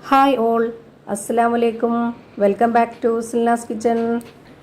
Hi all, അസ്സലാമലൈക്കും. Welcome back to Silna's kitchen.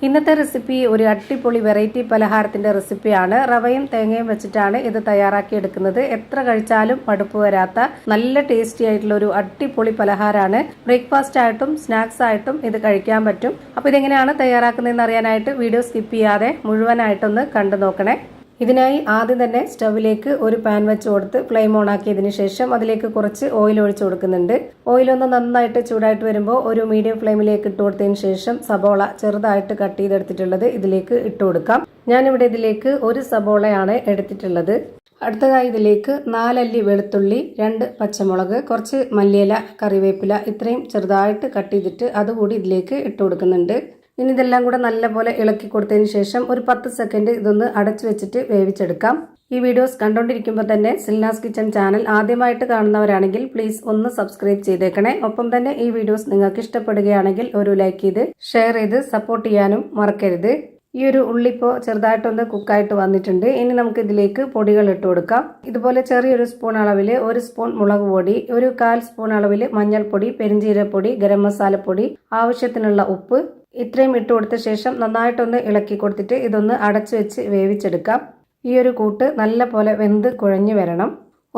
ഇന്നത്തെ recipe ഒരു അടിപൊളി വെറൈറ്റി പലഹാരത്തിൻ്റെ റെസിപ്പിയാണ്. റവയും തേങ്ങയും വെച്ചിട്ടാണ് ഇത് തയ്യാറാക്കി എടുക്കുന്നത്. എത്ര കഴിച്ചാലും മടുപ്പ് വരാത്ത നല്ല ടേസ്റ്റി ആയിട്ടുള്ള ഒരു അടിപൊളി പലഹാരമാണ്. ബ്രേക്ക്ഫാസ്റ്റ് ആയിട്ടും സ്നാക്സ് ആയിട്ടും ഇത് കഴിക്കാൻ പറ്റും. അപ്പോൾ ഇതെങ്ങനെയാണ് തയ്യാറാക്കുന്നതെന്ന് അറിയാനായിട്ട് വീഡിയോ സ്കിപ്പ് ചെയ്യാതെ മുഴുവനായിട്ടൊന്ന് കണ്ടു നോക്കണേ. ഇതിനായി ആദ്യം തന്നെ സ്റ്റവിലേക്ക് ഒരു പാൻ വെച്ച് കൊടുത്ത് ഫ്ലെയിം ഓൺ ആക്കിയതിന് ശേഷം അതിലേക്ക് കുറച്ച് ഓയിൽ ഒഴിച്ചു കൊടുക്കുന്നുണ്ട്. ഓയിലൊന്ന് നന്നായിട്ട് ചൂടായിട്ട് വരുമ്പോൾ ഒരു മീഡിയം ഫ്ലെയിമിലേക്ക് ഇട്ട് കൊടുത്തതിന് ശേഷം സബോള ചെറുതായിട്ട് കട്ട് ചെയ്തെടുത്തിട്ടുള്ളത് ഇതിലേക്ക് ഇട്ട് കൊടുക്കാം. ഞാനിവിടെ ഇതിലേക്ക് ഒരു സബോളയാണ് എടുത്തിട്ടുള്ളത്. അടുത്തതായി ഇതിലേക്ക് 4 അല്ലി വെളുത്തുള്ളി, 2 പച്ചമുളക്, കുറച്ച് മല്ലിയില, കറിവേപ്പില ഇത്രയും ചെറുതായിട്ട് കട്ട് ചെയ്തിട്ട് അതുകൂടി ഇതിലേക്ക് ഇട്ട് കൊടുക്കുന്നുണ്ട്. ഇനി ഇതെല്ലാം കൂടെ നല്ലപോലെ ഇളക്കി കൊടുത്തതിന് ശേഷം ഒരു 10 സെക്കൻഡ് ഇതൊന്ന് അടച്ചു വെച്ചിട്ട് വേവിച്ചെടുക്കാം. ഈ വീഡിയോസ് കണ്ടുകൊണ്ടിരിക്കുമ്പോൾ തന്നെ സിൽനാസ് കിച്ചൺ ചാനൽ ആദ്യമായിട്ട് കാണുന്നവരാണെങ്കിൽ പ്ലീസ് ഒന്ന് സബ്സ്ക്രൈബ് ചെയ്തേക്കണേ. ഒപ്പം തന്നെ ഈ വീഡിയോസ് നിങ്ങൾക്ക് ഇഷ്ടപ്പെടുകയാണെങ്കിൽ ഒരു ലൈക്ക് ചെയ്ത് ഷെയർ ചെയ്ത് സപ്പോർട്ട് ചെയ്യാനും മറക്കരുത്. ഈ ഒരു ഉള്ളി ഇപ്പോൾ ചെറുതായിട്ടൊന്ന് കുക്കായിട്ട് വന്നിട്ടുണ്ട്. ഇനി നമുക്ക് ഇതിലേക്ക് പൊടികൾ ഇട്ട് കൊടുക്കാം. ഇതുപോലെ ചെറിയൊരു സ്പൂൺ അളവിൽ 1 സ്പൂൺ മുളക് പൊടി, ഒരു 1/4 സ്പൂൺ അളവിൽ മഞ്ഞൾപ്പൊടി, പെരിഞ്ജീരകപ്പൊടി, ഗരം മസാലപ്പൊടി, ആവശ്യത്തിനുള്ള ഉപ്പ് ഇത്രയും ഇട്ട് കൊടുത്ത ശേഷം നന്നായിട്ടൊന്ന് ഇളക്കി കൊടുത്തിട്ട് ഇതൊന്ന് അടച്ചു വെച്ച് വേവിച്ചെടുക്കാം. ഈ ഒരു കൂട്ട് നല്ല പോലെ വെന്ത് കുഴഞ്ഞു വരണം.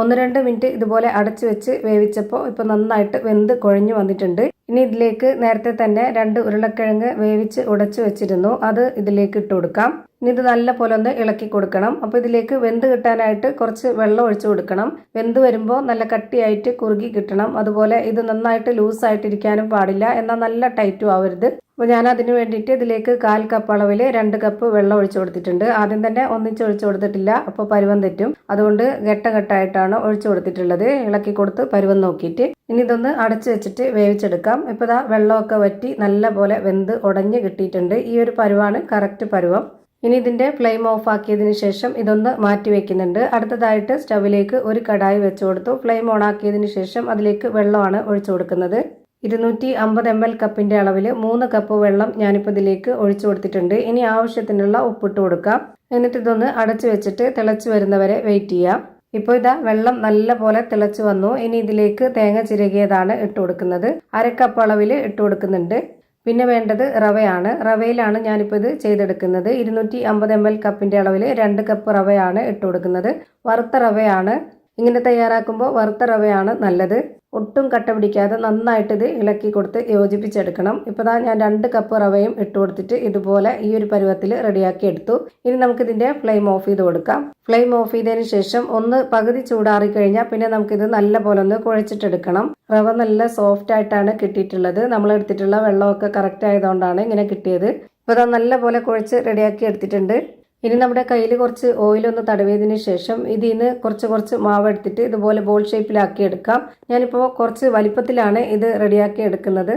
1-2 മിനിറ്റ് ഇതുപോലെ അടച്ചു വെച്ച് വേവിച്ചപ്പോൾ ഇപ്പോൾ നന്നായിട്ട് വെന്ത് കുഴഞ്ഞു വന്നിട്ടുണ്ട്. ഇനി ഇതിലേക്ക് നേരത്തെ തന്നെ 2 ഉരുളക്കിഴങ്ങ് വേവിച്ച് ഉടച്ചു വെച്ചിരുന്നു, അത് ഇതിലേക്ക് ഇട്ട് കൊടുക്കാം. ഇനി ഇത് നല്ല പോലെ ഒന്ന് ഇളക്കി കൊടുക്കണം. അപ്പോൾ ഇതിലേക്ക് വെന്ത് കിട്ടാനായിട്ട് കുറച്ച് വെള്ളം ഒഴിച്ചു കൊടുക്കണം. വെന്ത് വരുമ്പോൾ നല്ല കട്ടിയായിട്ട് കുറുകി കിട്ടണം. അതുപോലെ ഇത് നന്നായിട്ട് ലൂസായിട്ടിരിക്കാനും പാടില്ല, എന്നാൽ നല്ല ടൈറ്റും ആവരുത്. അപ്പോൾ ഞാൻ അതിന് വേണ്ടിയിട്ട് ഇതിലേക്ക് 1/4 കപ്പ് അളവിൽ 2 കപ്പ് വെള്ളം ഒഴിച്ചു കൊടുത്തിട്ടുണ്ട്. ആദ്യം തന്നെ ഒന്നിച്ച് ഒഴിച്ചു കൊടുത്തിട്ടില്ല, അപ്പോൾ പരുവം തെറ്റും. അതുകൊണ്ട് ഘട്ടഘട്ടമായിട്ടാണ് ഒഴിച്ചു കൊടുത്തിട്ടുള്ളത്. ഇളക്കി കൊടുത്ത് പരുവം നോക്കിയിട്ട് ഇനി ഇതൊന്ന് അടച്ചു വെച്ചിട്ട് വേവിച്ചെടുക്കാം. ഇപ്പോൾ ഇതാ വെള്ളമൊക്കെ വറ്റി നല്ല പോലെ വെന്ത് ഉടഞ്ഞ് കിട്ടിയിട്ടുണ്ട്. ഈ ഒരു പരുവാണ് കറക്റ്റ് പരുവം. ഇനി ഇതിൻ്റെ ഫ്ലെയിം ഓഫ് ആക്കിയതിന് ശേഷം ഇതൊന്ന് മാറ്റി വെക്കുന്നുണ്ട്. അടുത്തതായിട്ട് സ്റ്റവിലേക്ക് ഒരു കടായി വെച്ച് കൊടുത്തു. ഫ്ലെയിം ഓൺ ആക്കിയതിന് ശേഷം അതിലേക്ക് വെള്ളമാണ് ഒഴിച്ചു കൊടുക്കുന്നത്. 250 ml കപ്പിൻ്റെ അളവിൽ 3 കപ്പ് വെള്ളം ഞാനിപ്പോൾ ഇതിലേക്ക് ഒഴിച്ചു കൊടുത്തിട്ടുണ്ട്. ഇനി ആവശ്യത്തിനുള്ള ഉപ്പിട്ട് കൊടുക്കാം. എന്നിട്ട് ഇതൊന്ന് അടച്ചു വെച്ചിട്ട് തിളച്ച് വരുന്നവരെ വെയിറ്റ് ചെയ്യാം. ഇപ്പോൾ ഇതാ വെള്ളം നല്ല പോലെ തിളച്ച് വന്നു. ഇനി ഇതിലേക്ക് തേങ്ങ ചിരകിയതാണ് ഇട്ട് കൊടുക്കുന്നത്. 1/2 കപ്പ് അളവിൽ ഇട്ട് കൊടുക്കുന്നുണ്ട്. പിന്നെ വേണ്ടത് റവയാണ്. റവയിലാണ് ഞാനിപ്പോൾ ഇത് ചെയ്തെടുക്കുന്നത്. 250 ml കപ്പിൻ്റെ അളവിൽ 2 കപ്പ് റവയാണ് ഇട്ട് കൊടുക്കുന്നത്. വറുത്ത റവയാണ്. ഇങ്ങനെ തയ്യാറാക്കുമ്പോൾ വറുത്ത റവയാണ് നല്ലത്. ഒട്ടും കട്ട പിടിക്കാതെ നന്നായിട്ട് ഇത് ഇളക്കി കൊടുത്ത് യോജിപ്പിച്ചെടുക്കണം. ഇപ്പോൾ ഞാൻ 2 കപ്പ് റവയും ഇട്ട് കൊടുത്തിട്ട് ഇതുപോലെ ഈ ഒരു പരുവത്തിൽ റെഡിയാക്കി എടുത്തു. ഇനി നമുക്കിതിൻ്റെ ഫ്ലെയിം ഓഫ് ചെയ്ത് കൊടുക്കാം. ഫ്ലെയിം ഓഫ് ചെയ്തതിന് ശേഷം ഒന്ന് പകുതി ചൂടാറി കഴിഞ്ഞാൽ പിന്നെ നമുക്കിത് നല്ല പോലെ ഒന്ന് കുഴച്ചിട്ടെടുക്കണം. റവ നല്ല സോഫ്റ്റ് ആയിട്ടാണ് കിട്ടിയിട്ടുള്ളത്. നമ്മൾ എടുത്തിട്ടുള്ള വെള്ളമൊക്കെ കറക്റ്റ് ആയതുകൊണ്ടാണ് ഇങ്ങനെ കിട്ടിയത്. ഇപ്പോൾ അത് നല്ല പോലെ കുഴച്ച് റെഡിയാക്കി എടുത്തിട്ടുണ്ട്. ഇനി നമ്മുടെ കയ്യിൽ കുറച്ച് ഓയിലൊന്ന് തടവിയതിന് ശേഷം ഇതിൽ നിന്ന് കുറച്ച് മാവ് എടുത്തിട്ട് ഇതുപോലെ ബോൾ ഷേപ്പിലാക്കി എടുക്കാം. ഞാനിപ്പോൾ കുറച്ച് വലിപ്പത്തിലാണ് ഇത് റെഡിയാക്കി എടുക്കുന്നത്.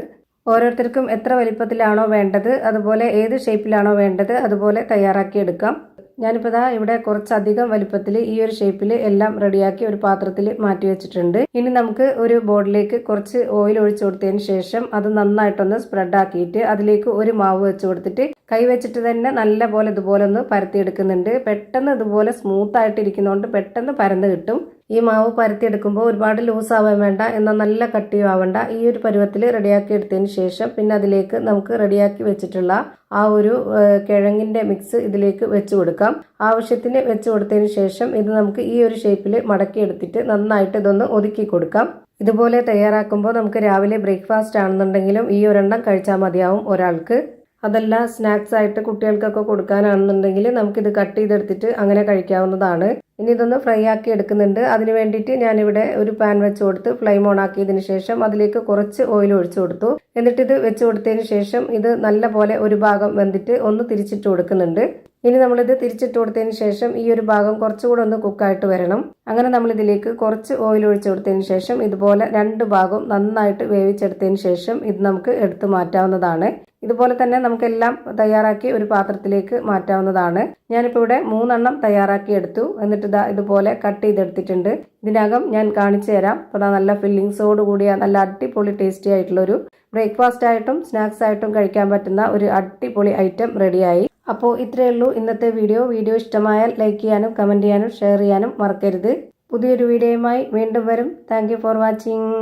ഓരോരുത്തർക്കും എത്ര വലിപ്പത്തിലാണോ വേണ്ടത്, അതുപോലെ ഏത് ഷേപ്പിലാണോ വേണ്ടത് അതുപോലെ തയ്യാറാക്കി എടുക്കാം. ഞാനിപ്പോൾ ഇവിടെ കുറച്ചധികം വലിപ്പത്തിൽ ഈ ഒരു ഷേപ്പിൽ എല്ലാം റെഡിയാക്കി ഒരു പാത്രത്തിൽ മാറ്റി വെച്ചിട്ടുണ്ട്. ഇനി നമുക്ക് ഒരു ബോർഡിലേക്ക് കുറച്ച് ഓയിൽ ഒഴിച്ചു കൊടുത്തതിന് ശേഷം അത് നന്നായിട്ടൊന്ന് സ്പ്രെഡ് ആക്കിയിട്ട് അതിലേക്ക് ഒരു മാവ് വെച്ച് കൊടുത്തിട്ട് കൈ വെച്ചിട്ട് തന്നെ നല്ല പോലെ ഇതുപോലെ ഒന്ന് പരത്തിയെടുക്കുന്നുണ്ട്. പെട്ടെന്ന് ഇതുപോലെ സ്മൂത്ത് ആയിട്ടിരിക്കുന്നതുകൊണ്ട് പെട്ടെന്ന് പരന്ന് കിട്ടും. ഈ മാവ് പരത്തിയെടുക്കുമ്പോൾ ഒരുപാട് ലൂസ് ആവാൻ വേണ്ട, എന്നാൽ നല്ല കട്ടിയും ആവണ്ട. ഈ ഒരു പരുവത്തിൽ റെഡിയാക്കി എടുത്തതിന് ശേഷം പിന്നെ അതിലേക്ക് നമുക്ക് റെഡിയാക്കി വെച്ചിട്ടുള്ള ആ ഒരു കിഴങ്ങിൻ്റെ മിക്സ് ഇതിലേക്ക് വെച്ച് കൊടുക്കാം. ആവശ്യത്തിന് വെച്ച് കൊടുത്തതിന് ശേഷം ഇത് നമുക്ക് ഈ ഒരു ഷേപ്പിൽ മടക്കി എടുത്തിട്ട് നന്നായിട്ട് ഇതൊന്ന് ഒതുക്കി കൊടുക്കാം. ഇതുപോലെ തയ്യാറാക്കുമ്പോൾ നമുക്ക് രാവിലെ ബ്രേക്ക്ഫാസ്റ്റ് ആണെന്നുണ്ടെങ്കിലും ഈ ഒരെണ്ണം കഴിച്ചാൽ മതിയാവും ഒരാൾക്ക്. അതല്ല സ്നാക്സ് ആയിട്ട് കുട്ടികൾക്കൊക്കെ കൊടുക്കാനാണെന്നുണ്ടെങ്കിൽ നമുക്കിത് കട്ട് ചെയ്തെടുത്തിട്ട് അങ്ങനെ കഴിക്കാവുന്നതാണ്. ഇനി ഇതൊന്ന് ഫ്രൈ ആക്കി എടുക്കുന്നുണ്ട്. അതിന് വേണ്ടിയിട്ട് ഞാനിവിടെ ഒരു പാൻ വെച്ച് കൊടുത്ത് ഫ്ലെയിം ഓൺ ആക്കിയതിന് ശേഷം അതിലേക്ക് കുറച്ച് ഓയിൽ ഒഴിച്ചു കൊടുത്തു. എന്നിട്ട് ഇത് വെച്ച് കൊടുത്തതിന് ശേഷം ഇത് നല്ല പോലെ ഒരു ഭാഗം വെന്തിട്ട് ഒന്ന് തിരിച്ചിട്ട് കൊടുക്കുന്നുണ്ട്. ഇനി നമ്മളിത് തിരിച്ചിട്ട് കൊടുത്തതിന് ശേഷം ഈ ഒരു ഭാഗം കുറച്ചുകൂടെ ഒന്ന് കുക്കായിട്ട് വരണം. അങ്ങനെ നമ്മളിതിലേക്ക് കുറച്ച് ഓയിൽ ഒഴിച്ചു കൊടുത്തതിന് ശേഷം ഇതുപോലെ 2 ഭാഗം നന്നായിട്ട് വേവിച്ചെടുത്തതിന് ശേഷം ഇത് നമുക്ക് എടുത്തു മാറ്റാവുന്നതാണ്. ഇതുപോലെ തന്നെ നമുക്കെല്ലാം തയ്യാറാക്കി ഒരു പാത്രത്തിലേക്ക് മാറ്റാവുന്നതാണ്. ഞാനിപ്പോൾ ഇവിടെ 3 എണ്ണം തയ്യാറാക്കി എടുത്തു. എന്നിട്ട് ഇതുപോലെ കട്ട് ചെയ്തെടുത്തിട്ടുണ്ട്. ഇതിനകം ഞാൻ കാണിച്ചു തരാം. അപ്പോൾ നല്ല ഫില്ലിങ്സോട് കൂടിയ നല്ല അടിപൊളി ടേസ്റ്റി ആയിട്ടുള്ളൊരു ബ്രേക്ക്ഫാസ്റ്റ് ആയിട്ടും സ്നാക്സ് ആയിട്ടും കഴിക്കാൻ പറ്റുന്ന ഒരു അടിപൊളി ഐറ്റം റെഡിയായി. അപ്പോൾ ഇത്രയേ ഉള്ളൂ ഇന്നത്തെ വീഡിയോ. വീഡിയോ ഇഷ്ടമായാൽ ലൈക്ക് ചെയ്യാനും കമൻറ്റ് ചെയ്യാനും ഷെയർ ചെയ്യാനും മറക്കരുത്. പുതിയൊരു വീഡിയോയുമായി വീണ്ടും വരും. Thank you for watching.